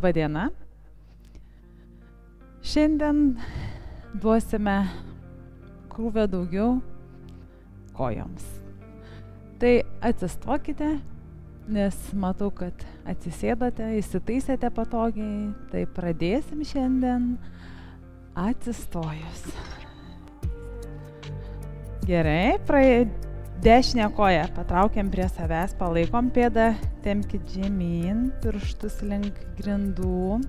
Labą dieną. Šiandien duosime krūvę daugiau kojoms. Tai atsistokite, nes matau, kad atsisėdote, įsitaisėte patogiai. Tai pradėsim šiandien atsistojus. Gerai, dešinę koją patraukiam prie savęs, palaikom pėdą, tempkit žemyn, pirštus link grindų.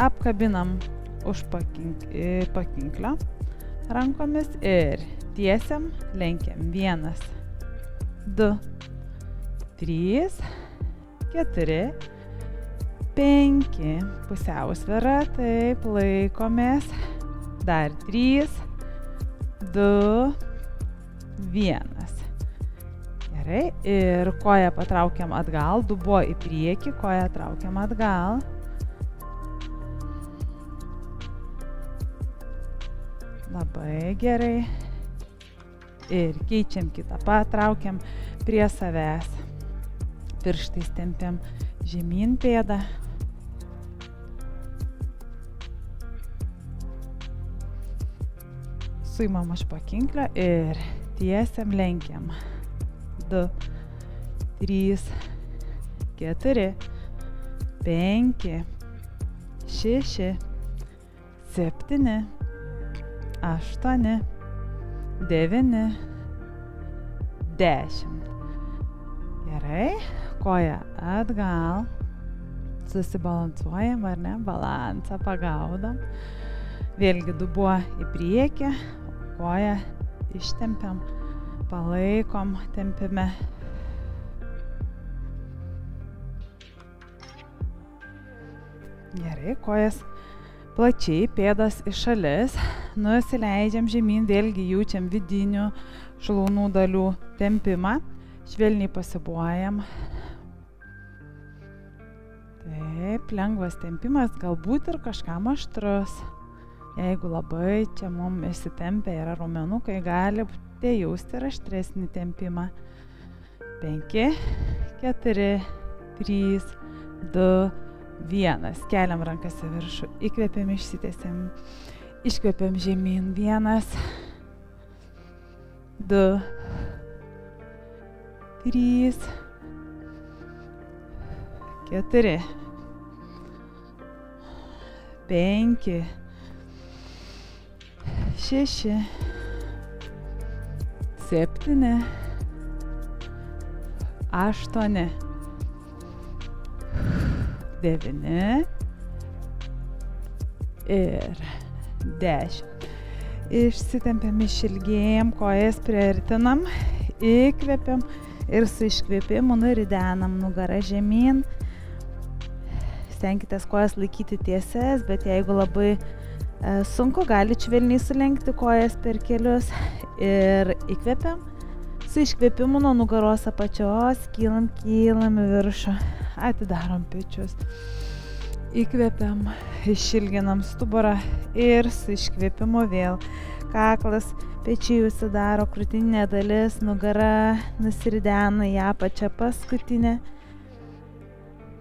Apkabinam už pakinklio rankomis ir tiesiam, lenkiam. 1, 2, 3, 4, 5. Pusiausvyra, taip, laikomės. Dar 3, 2, 1. Gerai, ir koją patraukiam atgal, dubuo į priekį, koją traukiam atgal. Labai gerai. Ir keičiam kitą, patraukiam prie savęs. Pirštais tempiam žemyn pėdą. Suimam už pakinklio ir tiesiam, lenkiam. 2, 3, 4, 5, 6, 7, 8, 9, 10. Gerai, koja atgal. Susibalansuojam, ar ne? Balansą pagaudom. Vėlgi dubuo į priekį, koją ištempiam, palaikom, tempime. Gerai, kojas plačiai, pėdas į šalis, nusileidžiam žemyn, vėlgi jaučiam vidinių šlaunų dalių tempimą, švelniai pasibuojam. Taip, lengvas tempimas, galbūt ir kažkam aštrus. Jeigu labai čia mums įsitempia yra raumenukai, galite jausti ir aštresnį tempimą. 5, 4, 3, 2, 1. Keliam rankas į viršų, įkvepiam, išsitiesiam, iškvepiam žemyn. 1, 2, 3, 4, 5, 6, 7, 8, 9 ir 10. Išsitempiam, išilgėjam, kojas priartinam, įkvepiam ir su iškvėpimu nuridenam nugarą žemyn. Stenkitės kojas laikyti tiesias, bet jeigu labai sunku, galite švelniai sulenkti kojas per kelius ir įkvepiam. Su iškvėpimu nuo nugaros apačios kylam į viršų. Atidarom pečius. Įkvepiam, išilginam stuburą ir su iškvėpimu vėl kaklas, pečiai užsidaro, krūtinė dalis, nugara nusiridena į apačią paskutinę.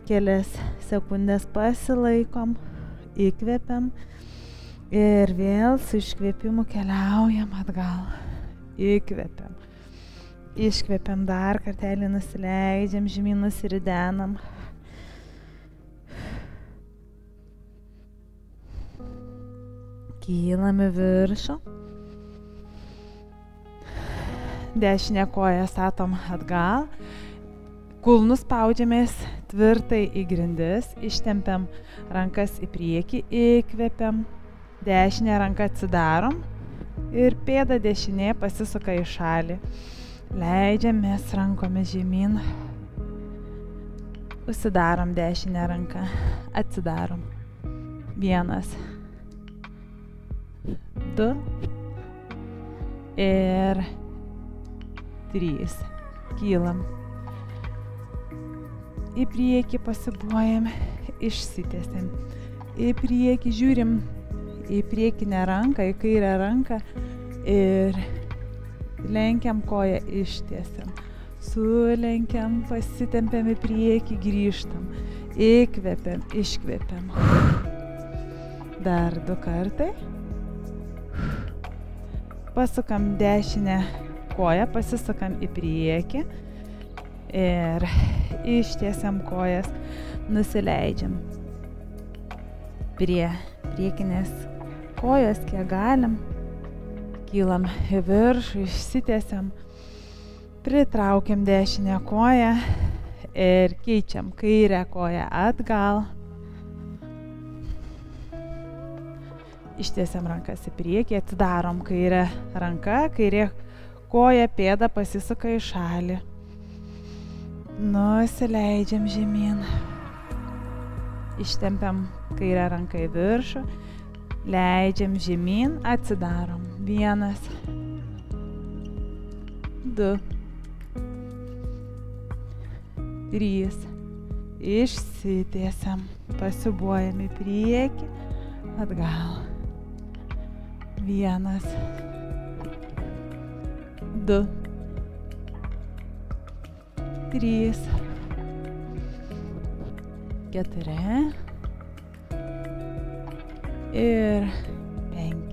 Kelias sekundės pasilaikom, įkvepiam ir vėl su iškvėpimu keliaujam atgal. Įkvepiam. Iškvepiam dar kartelį, nusileidžiam, žemyn nusiridenam. Kylam į viršų. Dešinę koją statom atgal. Kulnus spaudžiamės tvirtai į grindis. Ištempiam rankas į priekį, įkvepiam. Dešinę ranką atsidarom ir pėda dešinė pasisuka į šalį. Leidžiamės rankomis žemyn. Užsidarom dešinę ranką. Atsidarom. 1, 2 ir 3. Kylam. Į priekį pasibuojam, išsitiesiam. Į priekį žiūrim į priekinę ranką, į kairę ranką ir lenkiam koją, ištiesiam. sulenkiam, pasitempiam į priekį, grįžtam. Įkvepiam, iškvepiam. Dar 2 kartai. Pasukam dešinę koją, pasisukam į priekį ir ištiesiam kojas, nusileidžiam prie priekinės kojos, kiek galim. Kylam į viršų, išsitiesiam, pritraukiam dešinę koją ir keičiam kairę koją atgal. Ištiesiam rankas į priekį, atidarom kairę ranką, kairė koja, pėda pasisuka į šalį. Nusileidžiam žemyn. Ištempiam kairę ranką į viršų, leidžiam žemyn, atsidarom. 1, 2, 3. Išsitiesiam, pasiūbuojam į priekį, atgal. 1, 2, 3, 4 ir 5.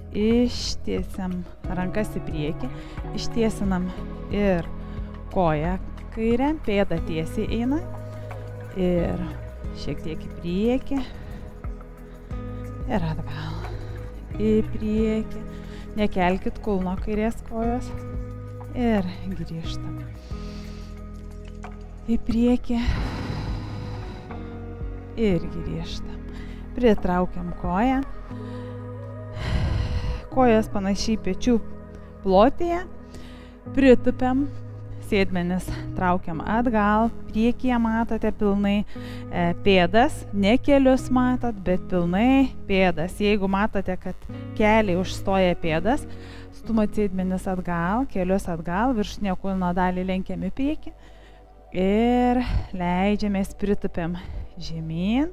Ištiesiam rankas į priekį, ištiesinam ir koją kairę, pėda tiesiai eina ir šiek tiek į priekį ir atgal. Į priekį, nekelkit kulno kairės kojos ir grįžtam. Į priekį ir grįžtam. Pritraukiam koją. Kojos panašiai pečių plotyje. Pritupiam, sėdmenis traukiam atgal. Priekyje matote pilnai pėdas, ne kelius matot, bet pilnai pėdas. Jeigu matote, kad keliai užstoja pėdas, stumat sėdmenis atgal, kelius atgal, viršutinę kūno dalį lenkiam į priekį ir leidžiamės, pritupiam žemyn,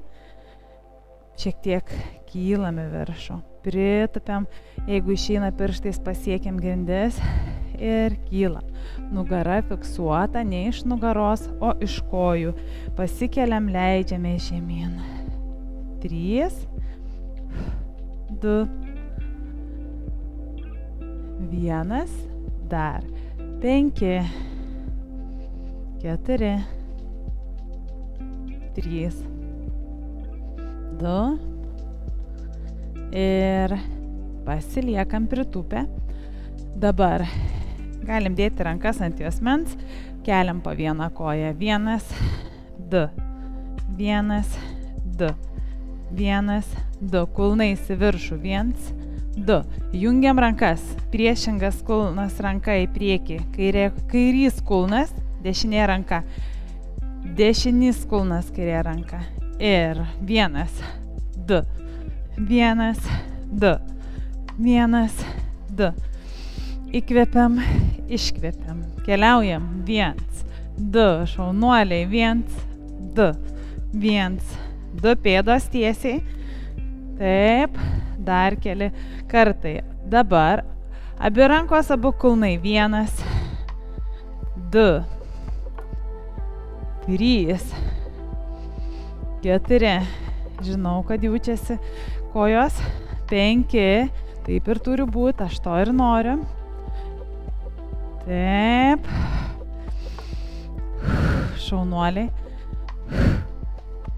šiek tiek kylam į viršų, pritupiam, jeigu išeina pirštais, pasiekiam grindis ir kylam. Nugara fiksuota, ne iš nugaros, o iš kojų. Pasikeliam, leidžiame žemyn. 3, 2, 1, dar 5, 4, 3, 2 ir pasiliekam pritupę. Dabar galim dėti rankas ant juosmens, keliam po vieną koją. 1, 2, 1, 2, 1, 2, kulnais į viršų. 1, 2. Jungiam rankas, priešingas kulnas ranka į priekį, kairys kulnas, dešinė ranka, dešinys kulnas, kairė ranka. Ir 1, 2, 1, 2, 1, 2. Įkvepiam, iškvepiam. Keliaujam. 1, 2, šaunuoliai. 1, 2, 1, 2, pėdos tiesiai. Taip, dar keli kartai. Dabar abi rankos, abu kulnai. 1, 2, 3, 4. Žinau, kad jaučiasi kojos. 5. Taip ir turi būti, aš to ir noriu. Taip. Šaunuoliai.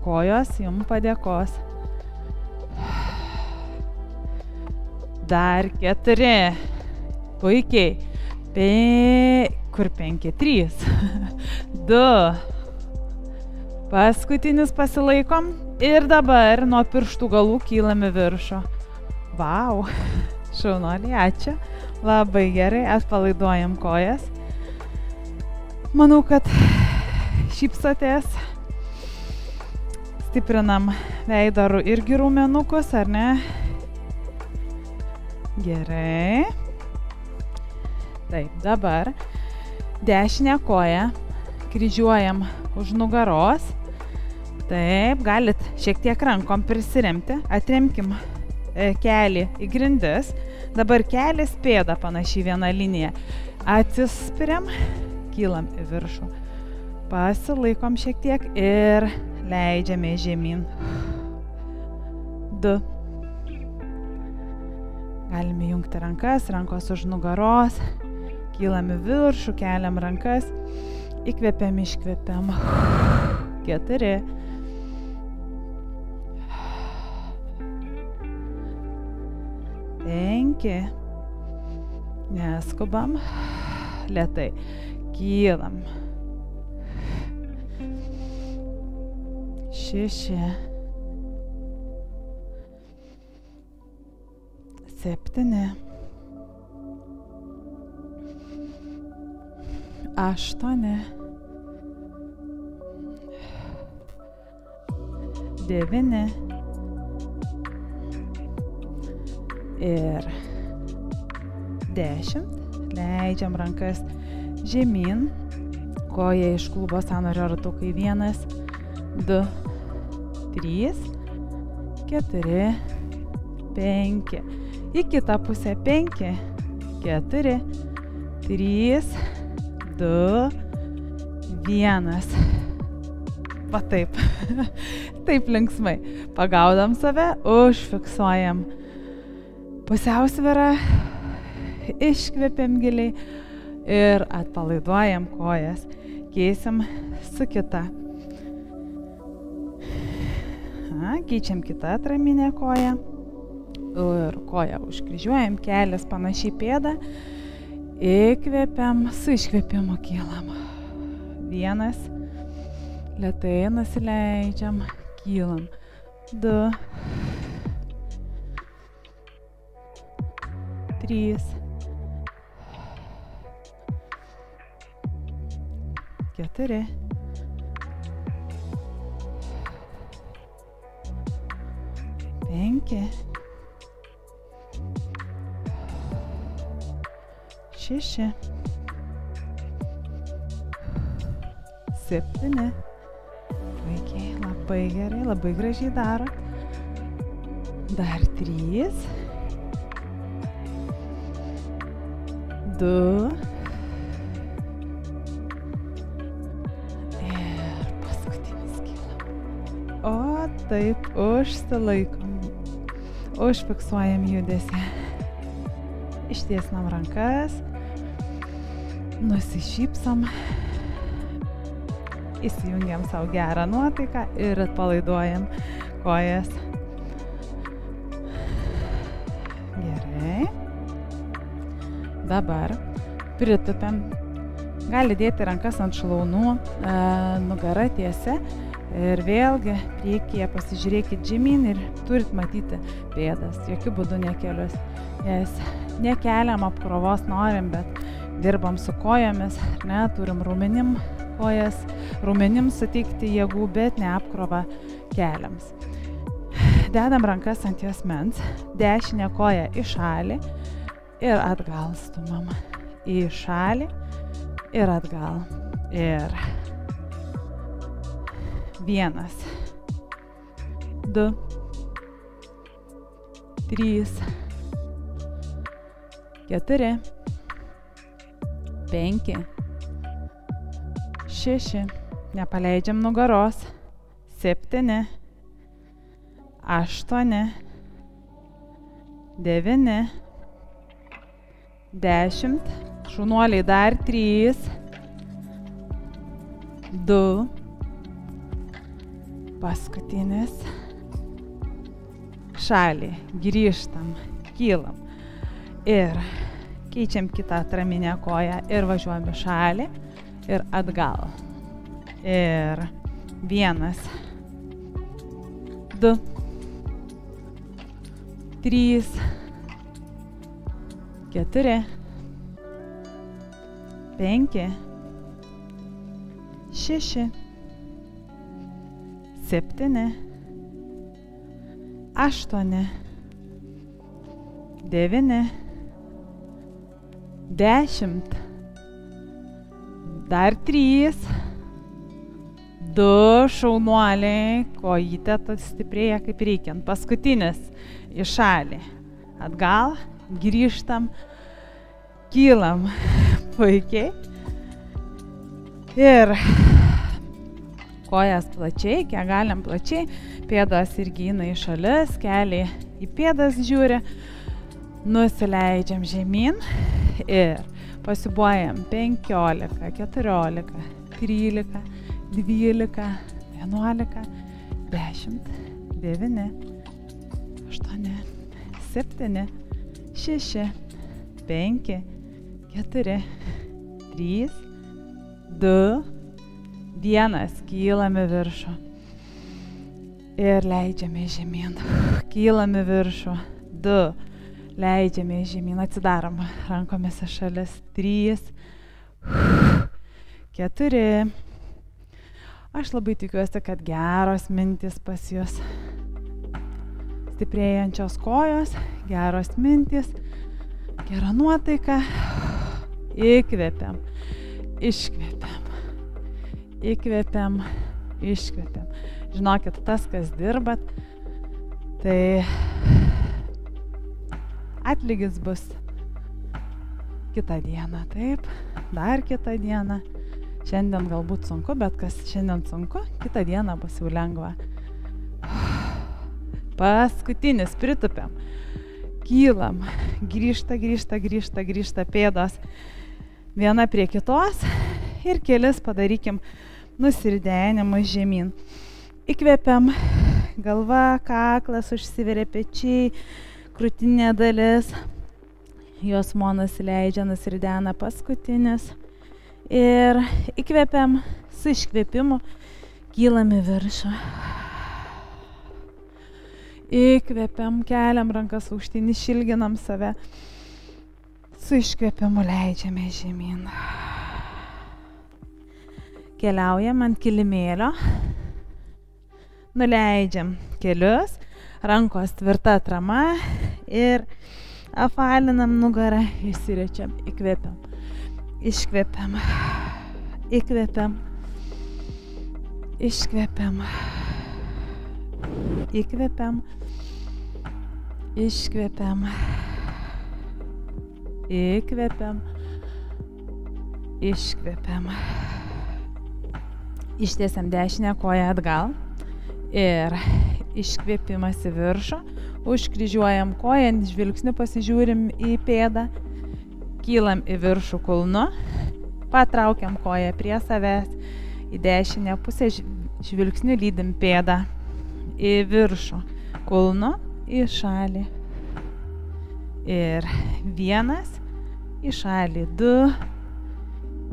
Kojos jums padėkos. Dar 4. Puikiai. Kur 5? 3. 2. Paskutinis pasilaikom. Ir dabar nuo pirštų galų kylam į viršų. Vau. Šaunuoliai, ačiū. Labai gerai, atpalaiduojam kojas. Manau, kad šypsotės. Stiprinam veido irgi raumenukus, ar ne? Gerai. Taip, dabar dešinę koją kryžiuojam už nugaros. Taip, galit šiek tiek rankom prisiremti. Atremkim kelį į grindis. Dabar kelis pėda panašiai vieną liniją. Atsispiriam, kylam į viršų. Pasilaikom šiek tiek ir leidžiame žemyn. 2. Galime jungti rankas, rankos už nugaros. Kylam į viršų, keliam rankas. Įkvepiam, iškvepiam. 4. 5. Neskubam. Lėtai. Kylam. 6. 7. 8. 9. Ir 10. Leidžiam rankas žemyn. Koja iš klubo sąnario ratukai. 1, 2, 3, 4, 5. Į kitą pusę 5, 4, 3, 2, 1. Va taip. Taip linksmai. Pagaudam save, užfiksuojam pusiausvyrą, iškvepiam giliai ir atpalaiduojam kojas. Keisim su kita. Keičiam kitą atraminę koją. Ir koją užkryžiuojam, kelias panašiai pėdą. Įkvepiam, su iškvepimu kylam. 1. Lėtai nusileidžiam, kylam. 2. 3. 4. 5. 6. 7. Puikiai, labai gerai, labai gražiai daro. Dar 3. 2. Ir paskutinis kylam. O taip, užsilaikom. Užfiksuojam judesį. Ištiesnam rankas. Nusišypsom. Įsijungiam savo gerą nuotaiką ir atpalaiduojam kojas. Gerai. Dabar pritupiam. Gali dėti rankas ant šlaunų, nugara tiesia. Ir vėlgi priekyje pasižiūrėkit žemyn ir turit matyti pėdas. Jokių būdų nekelius. Nes nekeliam apkrovos norim, bet dirbam su kojomis. Turim raumenim kojas, raumenim suteikti jėgų, bet ne apkrovą keliams. Dedam rankas ant juosmens, dešinę koją į šalį ir atgal stumam. Į šalį ir atgal. Ir 1, 2, 3, 4, 5, 6, nepaleidžiam nugaros, 7, 8, 9, 10, šunuoliai dar 3, 2, paskutinis, šalį, grįžtam, kylam ir keičiam kitą atraminę koją ir važiuojam į šalį ir atgal. Ir 1, 2, 3, 4, 5, 6, 7, 8, 9, 10, dar 3, 2, šaunuoliai, kojytė stiprėja kaip reikiant. Paskutinis į šalį. Atgal, grįžtam, kylam. Puikiai. Ir kojas plačiai, kiek galim plačiai, pėdos irgi eina į šalis, keliai į pėdas žiūri, nusileidžiam žemyn ir pasibuojam 15, 14, 13, 12, 11, 10, 9, 8, 7, 6, 5, 4, 3, 2, 1, kylam į viršų ir leidžiame žemyn, kylam į viršų, 2, leidžiame žemyn, atsidarom rankomis į šalis, 3, 4. Aš labai tikiuosi, kad geros mintis pas jūs, stiprėjančios kojos, geros mintis, gera nuotaika, įkvepiam, iškvepiam, įkvepiam, iškvepiam. Žinokit, tas, kas dirbat, tai atlygis bus kitą dieną, taip, dar kitą dieną. Šiandien galbūt sunku, bet kas šiandien sunku, kitą dieną bus jau lengva. Paskutinis, pritupiam, kylam, grįžta pėdos viena prie kitos ir kelis padarykim nusiridenimus žemyn. Įkvepiam, galva, kaklas, užsiveria pečiai, krūtinė dalis, juosmuo nusileidžia, nusiridena paskutinis. Ir įkvepiam, su iškvėpimu kylam į viršų. Įkvepiam, keliam rankas aukštyn, išilginam save. Su iškvėpimu leidžiame žemyn. Keliaujam ant kilimėlio. Nuleidžiam kelius, rankos tvirta atrama ir apvalinam nugarą, išsirečiam, įkvepiam. Iškvepiam, įkvepiam, iškvepiam, įkvepiam, iškvepiam, įkvepiam, iškvepiam. Ištiesiam dešinę koją atgal ir iškvėpimas į viršų, užkryžiuojam koją, žvilgsniu pasižiūrim į pėdą. Kylam į viršų kulnu, patraukiam koją prie savęs, į dešinę pusę žvilgsniu lydim pėdą, į viršų kulnu, į šalį. Ir 1, į šalį 2,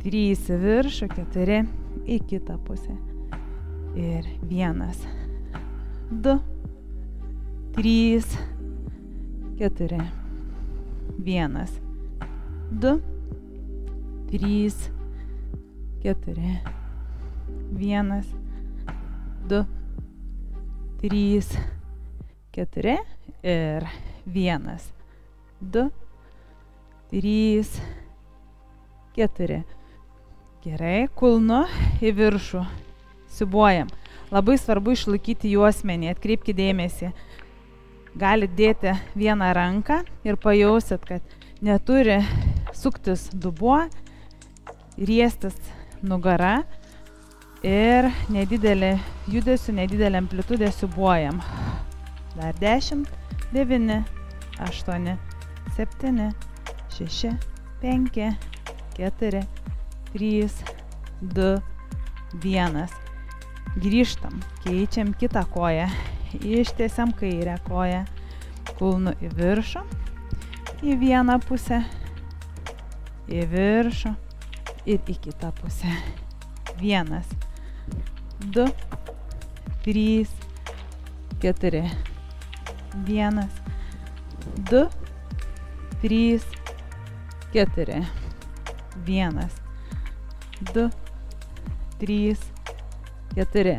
3 į viršų, 4 į kitą pusę. Ir 1, 2, 3, 4, 1, 2, 3, 4, 1, 2, 3, 4 ir 1, 2, 3, 4. Gerai, kulnu į viršų, siūbuojam. Labai svarbu išlaikyti juosmenį, atkreipkite dėmesį. Galite dėti vieną ranką ir pajausit, kad neturi suktis dubuo, riestis nugara ir nedidelį judesių, nedidelį amplitudę siūbuojam. Dar 10, 9, 8, 7, 6, 5, 4, 3, 2, 1. Grįžtam, keičiam kitą koją, ištiesiam kairę koją, kulnu į viršų, į vieną pusę, į viršų ir į kitą pusę. 1, 2, 3, 4. 1, 2, 3, 4. 1, 2, 3, 4.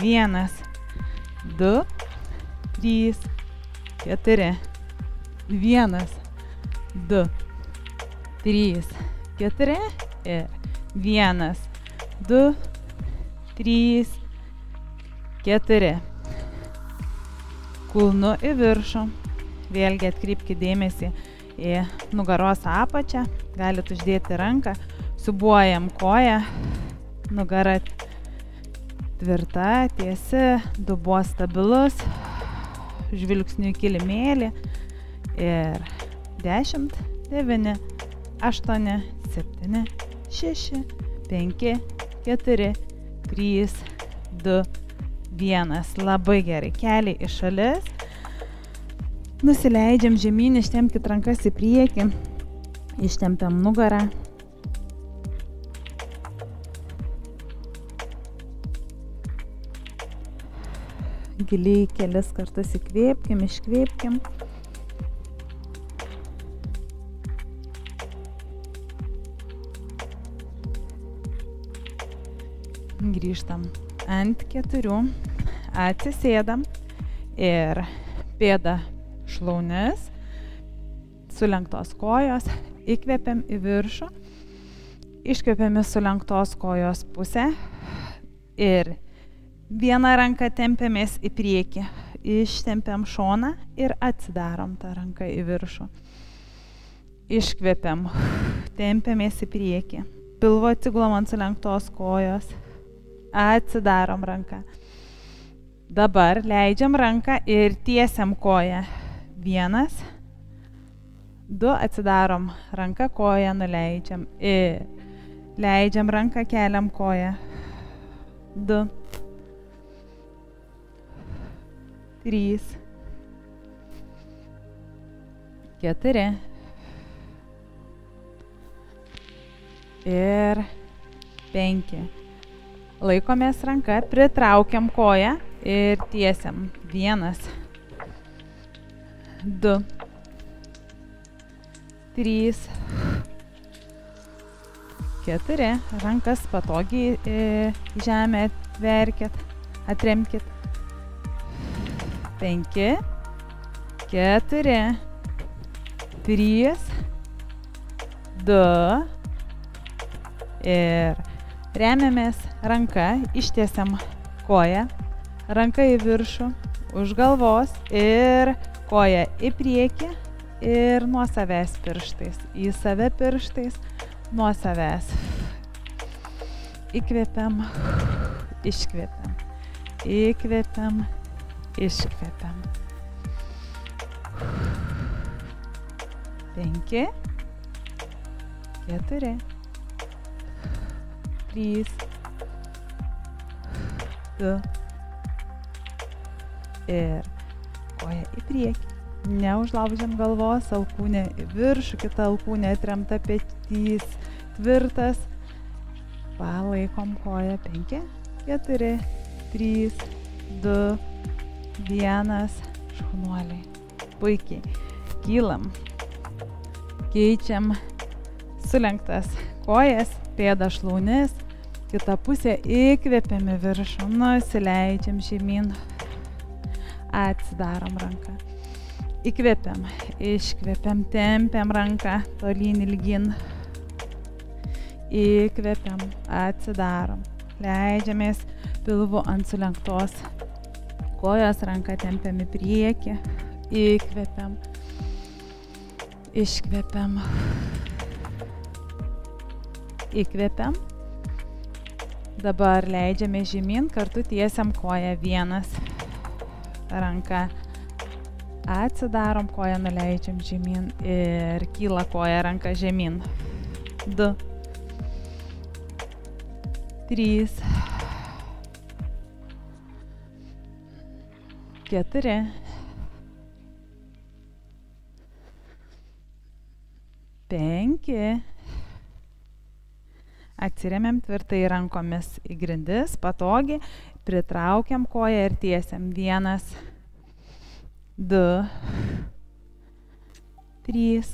1, 2, 3, 4. 1, 2, 3, 4 ir 1, 2, 3, 4. Kulnu į viršų. Vėlgi atkreipkite dėmesį į nugaros apačią. Galite uždėti ranką. Siūbuojam koją nugara tvirta, tiesi, dubuo stabilus, žvilgsniu į kilimėlį ir 10, 9, 8, 7, 6, 5, 4, 3, 2, 1. Labai gerai. Keliai į šalis. Nusileidžiam žemyn, ištempkit rankas į priekį. Ištempiam nugarą. Giliai kelis kartus įkvėpkim, iškvėpkim. Grįžtam ant 4, atsisėdam ir pėda šlaunis, sulenktos kojos, įkvepiam į viršų, iškvepiam į sulenktos kojos pusę ir vieną ranką tempiamės į priekį, ištempiam šoną ir atsidarom tą ranką į viršų. Iškvepiam, tempiamės į priekį, pilvo atsigulom ant sulenktos kojos. Atsidarom ranką. Dabar leidžiam ranką ir tiesiam koją. 1, 2, atsidarom ranką, koją nuleidžiam. Ir leidžiam ranką, keliam koją. 2, 3, 4 ir 5. Laikomės ranką, pritraukiam koją ir tiesiam. 1, 2, 3, 4. Rankas patogiai į žemę atverkit, atremkit. 5, 4, 3, 2 ir remiamės ranka, ištiesiam koją, ranka į viršų, už galvos ir koja į priekį ir nuo savęs pirštais, į save pirštais, nuo savęs. Įkvepiam, iškvepiam, įkvepiam, iškvepiam. 5, 4, 3, 2 ir koja į priekį. Neužlaužiam galvos, alkūnė į viršų, kita alkūnė atremta petys, tvirtas. Palaikom koją. 5, 4, 3, 2, 1. Šaunuoliai. Puikiai. Kylam. Keičiam sulenktas kojas, pėda šlaunis, kita pusė įkvepiam į viršų, nusileidžiam žemyn, atsidarom ranką, įkvepiam, iškvepiam, tempiam ranką tolyn ilgin, įkvepiam, atsidarom, leidžiamės pilvu ant sulenktos kojos, ranką tempiam į priekį, įkvepiam, iškvepiam, įkvepiam. Dabar leidžiame žemyn, kartu tiesiam koją. 1, ranka, atsidarom, koją nuleidžiam žemyn ir kyla koja, ranka žemyn. 2, 3, 4, 5. Atsiremiam tvirtai rankomis į grindis, patogiai, pritraukiam koją ir tiesiam. 1, 2, 3,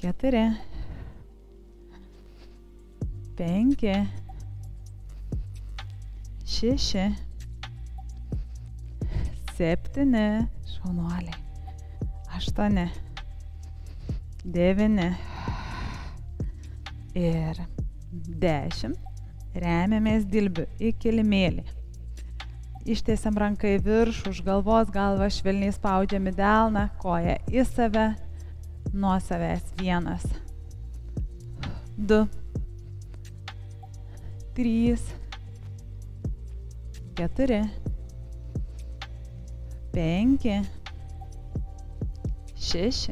4, 5, 6, 7, šaunuoliai, 8, 9 ir 10. Remiamės dilbiu į kilimėlį. Ištiesiam ranką į viršų, už galvos, galvą švelniai spaudžiam į delną, koją į save, nuo savęs. 1, 2, 3, 4, 5, 6,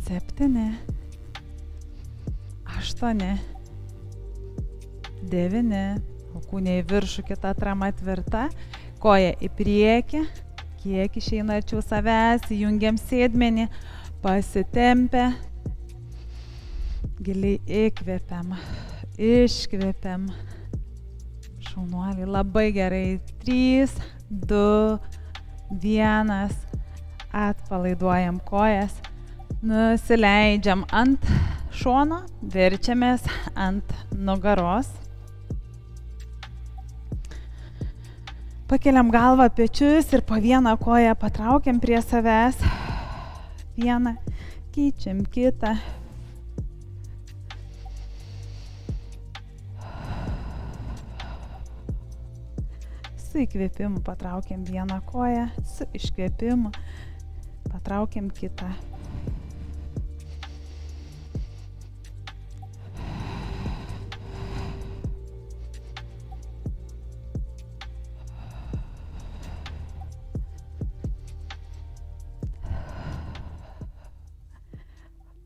7, 8, 9, kūnė į viršų, kita atrama tvirta, koja į priekį, kiek išeina arčiau savęs, jungiam sėdmenį, pasitempę, giliai įkvepiam, iškvepiam, šaunuoliai, labai gerai, 3, 2, 1, atpalaiduojam kojas, nusileidžiam ant šono, verčiamės ant nugaros. Pakeliam galvą, pečius ir po vieną koją patraukiam prie savęs. Vieną, keičiam kitą. Su įkvėpimu patraukiam vieną koją, su iškvėpimu patraukiam kitą.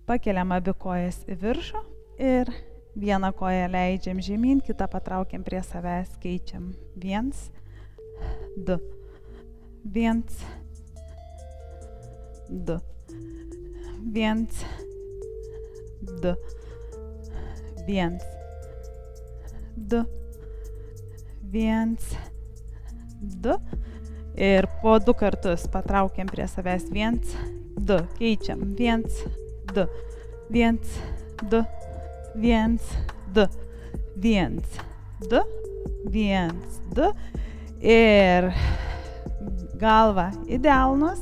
Pakeliam abi kojas į viršų ir vieną koją leidžiam žemyn, kitą patraukiam prie savęs, keičiam. 1, 2, 1, 2, 1, 2, 1, 2, 1, 2 ir po 2 kartus patraukiam prie savęs. 1, 2, keičiam. 1, 2, 1, 2, 1, 2, 1, 2, 1, 2 ir galva į delnus.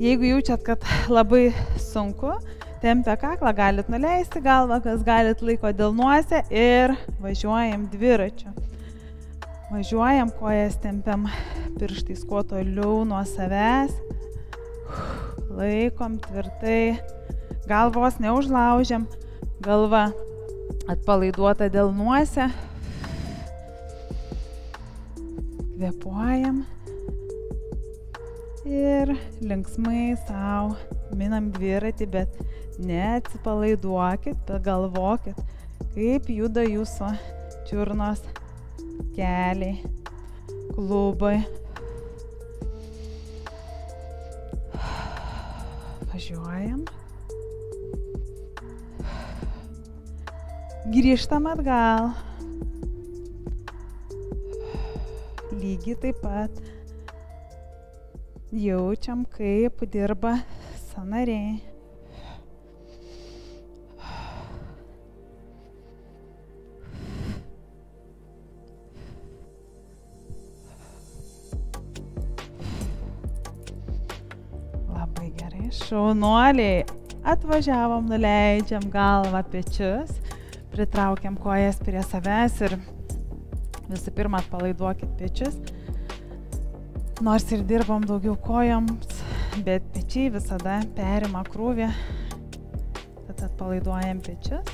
Jeigu jaučiat, kad labai sunku, tempia kaklą, galit nuleisti galvą, kas galit laiko delnuose ir važiuojam dviračiu. Važiuojam, kojas tempiam pirštais kuo toliau nuo savęs. Laikom tvirtai. Galvos neužlaužiam, galva atpalaiduota delnuose. Kvėpuojam ir linksmai sau minam dviratį, bet neatsipalaiduokit, bet galvokit, kaip juda jūsų čiurnos, keliai, klubai. Važiuojam. Grįžtam atgal. Lygiai taip pat jaučiam, kaip dirba sąnariai. Labai gerai, šaunuoliai. Atvažiavom, nuleidžiam galvą, pečius. Pritraukiam kojas prie savęs ir visų pirma atpalaiduokit pečius. Nors ir dirbam daugiau kojoms, bet pečiai visada perima krūvį. Tad atpalaiduojam pečius.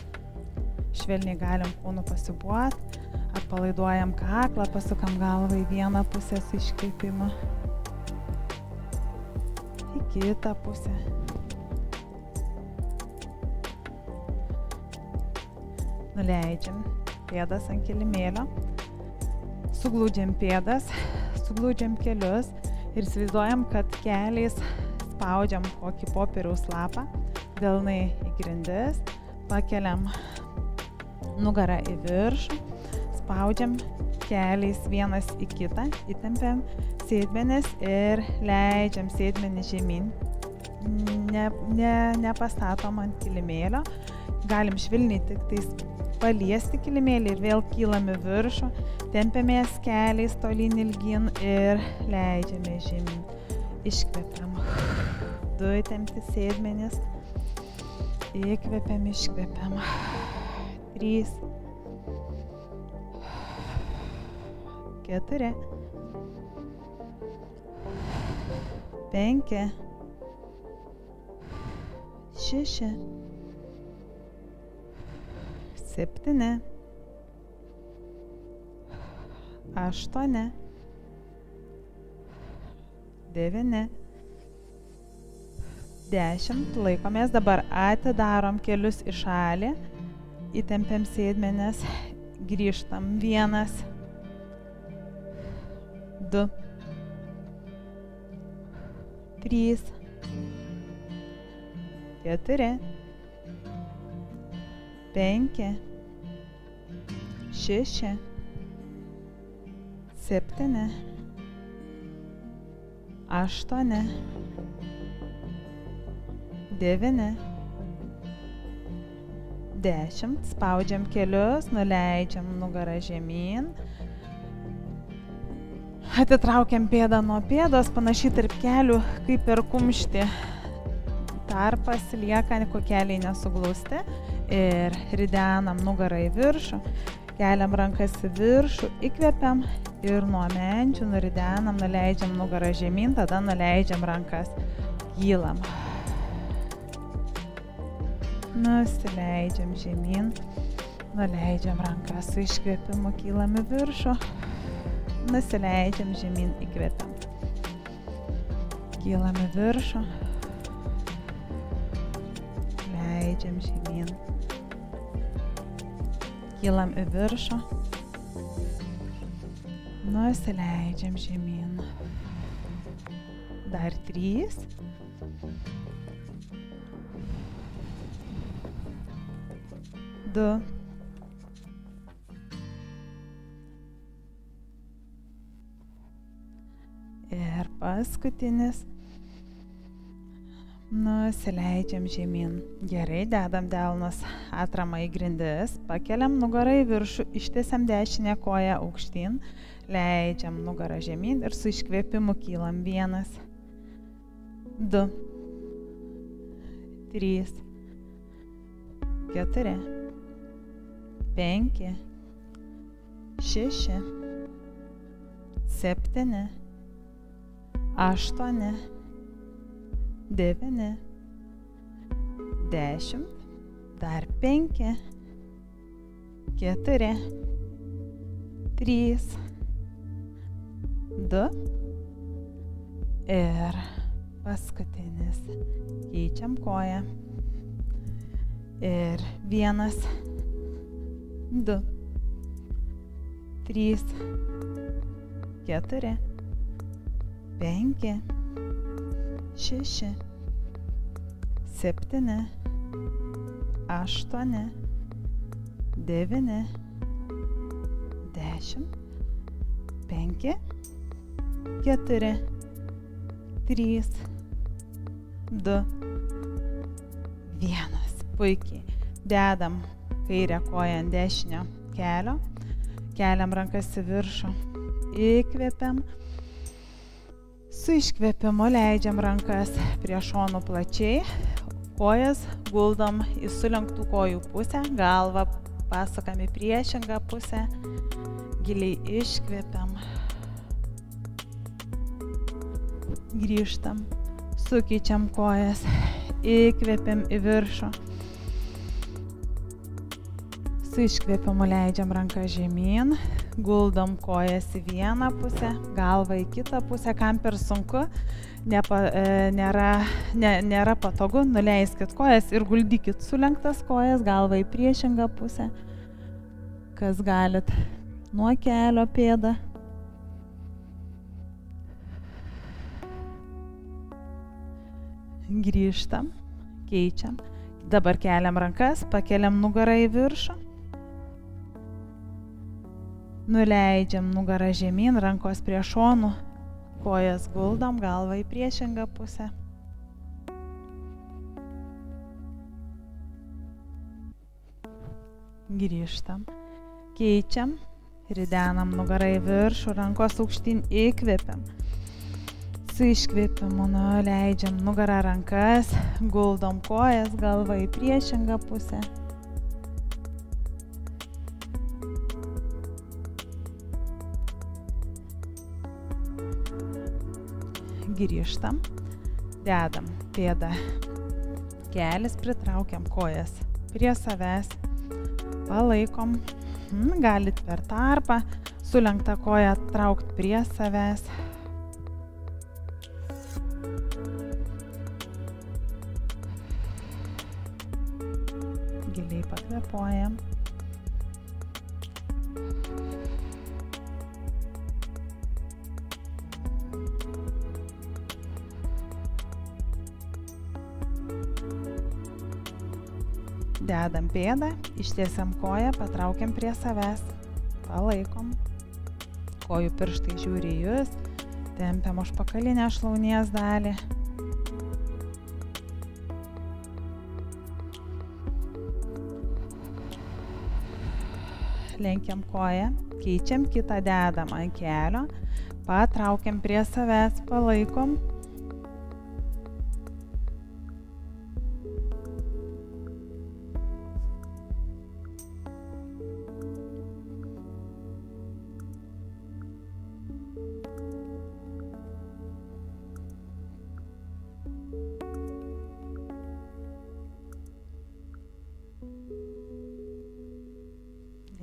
Švelniai galim kūnu pasibuot. Atpalaiduojam kaklą, pasukam galvą į vieną pusę su iškvėpimu. Į kitą pusę. Nuleidžiam pėdas ant kilimėlio, suglūdžiam pėdas, suglūdžiam kelius ir įsivaizduojam, kad keliais spaudžiam kokį popieriaus lapą, delnai į grindis, pakeliam nugarą į viršų, spaudžiam keliais vienas į kitą, įtempiam sėdmenis ir leidžiam sėdmenį žemyn, nepastatom ant kilimėlio, galim švilniai tik tais paliesti kilimėlį ir vėl kylam į viršų, tempiamės keliais tolyn ilgyn ir leidžiame žemyn. Iškvepiam. 2 įtempti sėdmenis. Įkvepiam, iškvepiam. 3. 4. 5. 6. 7, 8, 9, 10. Laikomės. Dabar atidarom kelius į šalį. Įtempiam sėdmenis. Grįžtam. 1, 2, 3, 4, 5, 6, 7, 8, 9, 10. Spaudžiam kelius, nuleidžiam nugarą žemyn. Atitraukiam pėdą nuo pėdos, panašiai tarp kelių, kaip per kumštį. Tarpas lieka, kokeliai nesuglausti. Ir ridenam nugarą į viršų. Keliam rankas į viršų, įkvepiam ir nuo menčių nuridenam, nuleidžiam nugarą žemyn, tada nuleidžiam rankas. Kylam. Nusileidžiam žemyn, nuleidžiam rankas su iškvėpimu, kylam į viršų, nusileidžiam žemyn, įkvepiam. Kylam į viršų, leidžiam žemyn, kylam į viršų, nusileidžiam žemyn. Dar 3. Du. Ir paskutinis. Nusileidžiam žemyn. Gerai, dedam delnus atramą į grindis, pakeliam nugarą į viršų, ištiesiam dešinę koją aukštyn, leidžiam nugarą žemyn ir su iškvėpimu kylam. 1, 2, 3, 4, 5, 6, 7, 8, 9, 10, dar 5, 4, 3, 2 ir paskutinis. Keičiam koją. Ir 1, 2, 3, 4, 5, 6, 7, 8, 9, 10, 5, 4, 3, 2, 1. Puikiai. Dedam kairę koją ant dešinio kelio. Keliam rankas į viršų. Įkvepiam. Su iškvėpimu leidžiam rankas prie šonų plačiai. Kojas guldom į sulenktų kojų pusę. Galvą pasukam į priešingą pusę. Giliai iškvepiam. Grįžtam. Sukeičiam kojas. Įkvepiam į viršų. Su iškvėpimu leidžiam ranką žemyn, guldom kojas į vieną pusę, galvą į kitą pusę, kam per sunku, nėra patogu, nuleiskit kojas ir guldykit sulenktas kojas, galvą į priešingą pusę, kas galit, nuo kelio pėdą. Grįžtam, keičiam, dabar keliam rankas, pakeliam nugarą į viršų. Nuleidžiam nugarą žemyn, rankos prie šonų, kojas guldom, galvą į priešingą pusę. Grįžtam, keičiam, ridenam nugarą į viršų, rankos aukštyn, įkvepiam. Su iškvėpimu nuleidžiam nugarą rankas, guldom kojas, galvą į priešingą pusę. Grįžtam, dedam pėdą, kelis, pritraukiam kojas prie savęs, palaikom, Galit per tarpą sulenktą koją traukti prie savęs. Giliai pakvėpuojam. Dedam pėdą, ištiesiam koją, patraukiam prie savęs, palaikom. Kojų pirštai žiūri į jus, tempiam užpakalinę šlaunies dalį. Lenkiam koją, keičiam kitą, dedam ant kelio, patraukiam prie savęs, palaikom.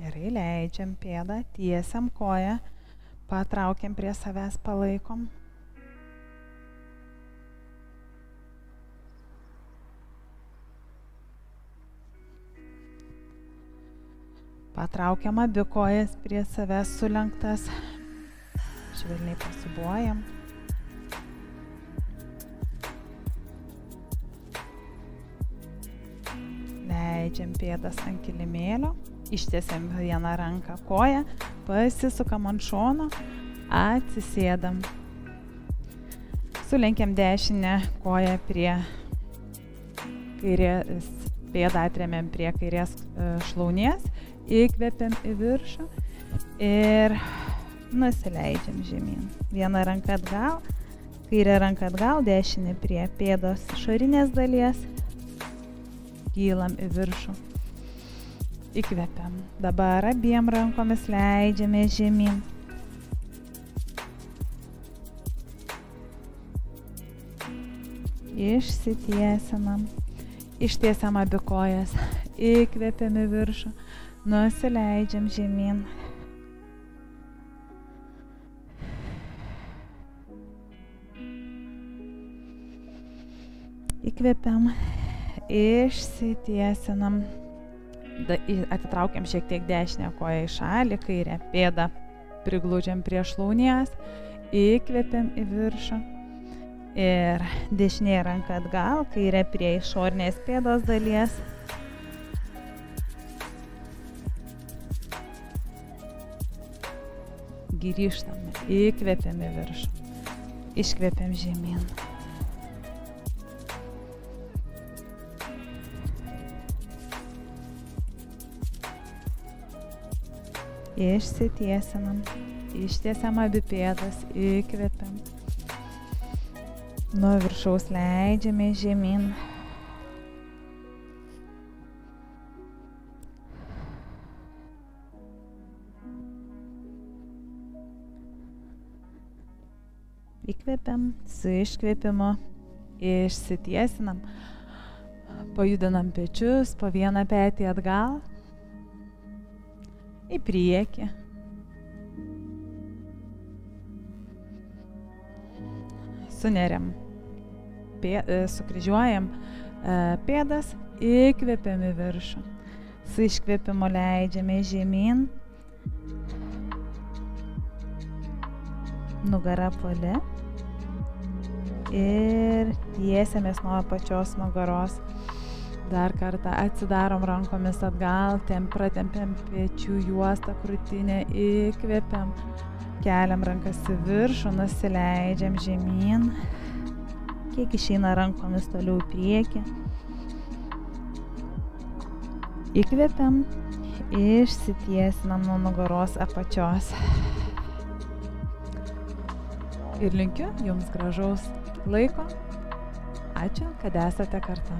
Gerai, leidžiam pėdą, tiesiam koją, patraukiam prie savęs, palaikom. Patraukiam abi kojas prie savęs sulenktas, švelniai pasiūbuojam. Leidžiam pėdas ant kilimėlio. Ištiesiam vieną ranką koją, pasisukam ant šono, atsisėdam. Sulenkiam dešinę koją prie kairės, pėdą atremiam prie kairės šlaunies, įkvepiam į viršų ir nusileidžiam žemyn. Vieną ranką atgal, kairę ranką atgal, dešinę prie pėdos išorinės dalies, kylam į viršų. Įkvepiam. Dabar abiem rankomis leidžiame žemyn. Išsitiesinam. Ištiesiam abi kojas. Įkvepiam į viršų. Nusileidžiam žemyn. Įkvepiam. Išsitiesinam. Atitraukiam šiek tiek dešinę koją į šalį, kairę pėdą priglaudžiam prie šlaunies, įkvepiam į viršų ir dešinė ranka atgal, kairė prie išorinės pėdos dalies. Grįžtam, įkvepiam į viršų, iškvepiam žemyn. Išsitiesinam, ištiesiam abi pėdas, įkvepiam. Nuo viršaus leidžiame žemyn. Įkvepiam, su iškvepimu išsitiesinam, pajudinam pečius, po vieną petį atgal. Į priekį. Suneriam, sukryžiuojam pėdas, įkvepiam į viršų. Su iškvepimu leidžiame žemyn. Nugara puoli. Ir tiesiamės nuo pačios nugaros. Dar kartą atsidarom rankomis atgal, pratempiam pečių juostą, krūtinę, įkvepiam, keliam rankas į viršų, nusileidžiam žemyn, kiek išeina rankomis toliau į priekį. Įkvepiam, išsitiesinam nuo nugaros apačios. Ir linkiu jums gražaus laiko. Ačiū, kad esate kartu.